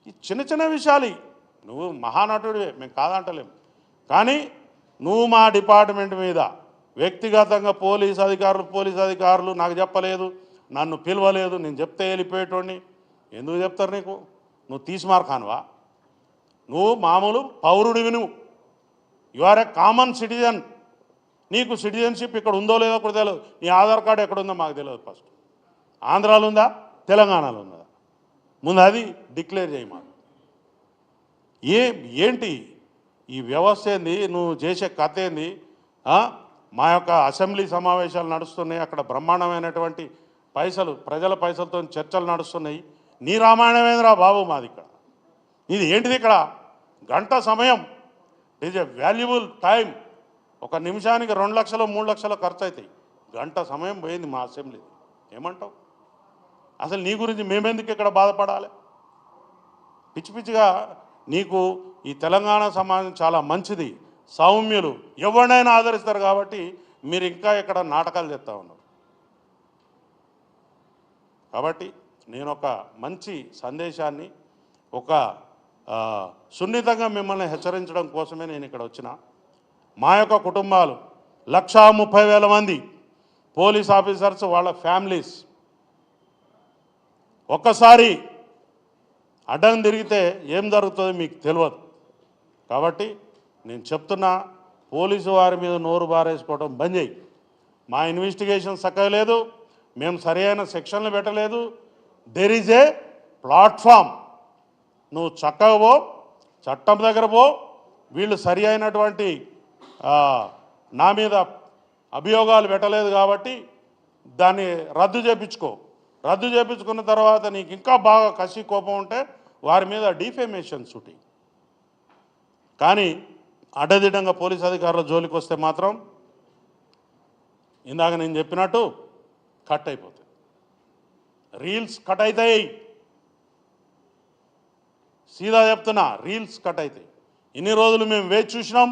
ఈ చిన్న చిన్న విషయాలు నువ్వు మహానటుడివే, మేము కాదంటలేం. కానీ నువ్వు మా డిపార్ట్మెంట్ మీద వ్యక్తిగతంగా పోలీస్ అధికారులు నాకు చెప్పలేదు, నన్ను పిలవలేదు, నేను చెప్తే వెళ్ళిపోయేటోడిని. ఎందుకు చెప్తారు నీకు? నువ్వు తీసిమార్కానువా? నువ్వు మామూలు పౌరుడివి, నువ్వు you are a common citizen. నీకు సిటిజన్షిప్ ఇక్కడ ఉందో లేదో కూడా తెలియదు. నీ ఆధార్ కార్డు ఎక్కడుందో మాకు తెలియదు. ఫస్ట్ ఆంధ్రాలో ఉందా, తెలంగాణలో ఉందా? ముందు అది డిక్లేర్ చేయి మాకు. ఏంటి ఈ వ్యవస్థ ఏంది? నువ్వు చేసే కథ ఏంది? మా యొక్క అసెంబ్లీ సమావేశాలు నడుస్తున్నాయి, అక్కడ బ్రహ్మాండమైనటువంటి పైసలు, ప్రజల పైసలతో చర్చలు నడుస్తున్నాయి. నీ రామాయణమేంద్రా బాబు మాది ఇక్కడ? ఇది ఏంటిది? ఇక్కడ గంట సమయం, ఈజ్ ఎ వాల్యుబుల్ టైం. ఒక నిమిషానికి 2 లక్షలు 3 లక్షలు ఖర్చు అవుతాయి. గంట సమయం పోయింది మా అసెంబ్లీ. ఏమంటావు? అసలు నీ గురించి మేమెందుకు ఇక్కడ బాధపడాలి? పిచ్చి పిచ్చిగా నీకు ఈ తెలంగాణ సమాజం చాలా మంచిది, సౌమ్యులు, ఎవరినైనా ఆదరిస్తారు. కాబట్టి మీరు ఇంకా ఇక్కడ నాటకాలు చేస్తూ ఉన్నారు. కాబట్టి నేను ఒక మంచి సందేశాన్ని, ఒక సున్నితంగా మిమ్మల్ని హెచ్చరించడం కోసమే నేను ఇక్కడ వచ్చిన. మా యొక్క కుటుంబాలు 1,30,000 మంది పోలీస్ ఆఫీసర్స్, వాళ్ళ ఫ్యామిలీస్ ఒక్కసారి అడ్డం తిరిగితే ఏం జరుగుతుందో మీకు తెలియదు. కాబట్టి నేను చెప్తున్నా, పోలీసు వారి మీద నోరు బారేసుకోవడం బంద్ చేయి. మా ఇన్వెస్టిగేషన్ చక్కగా లేదు, మేము సరైన సెక్షన్లు పెట్టలేదు. There is a platform. నువ్వు చక్కగా పో, చట్టం దగ్గర పో. వీళ్ళు సరి అయినటువంటి నా మీద అభియోగాలు పెట్టలేదు కాబట్టి దాన్ని రద్దు చేయించుకో. రద్దు చేయించుకున్న తర్వాత నీకు ఇంకా బాగా కసి కోపం ఉంటే వారి మీద డిఫేమేషన్ సూటి. కానీ అడ్డదిడ్డంగా పోలీస్ అధికారుల జోలికి వస్తే మాత్రం ఇందాక నేను చెప్పినట్టు కట్ అయిపోతాయి, రీల్స్ కట్ అవుతాయి. సీదా చెప్తున్నా, రీల్స్ కట్ అవుతాయి. ఇన్ని రోజులు మేము వేచి చూసినాం.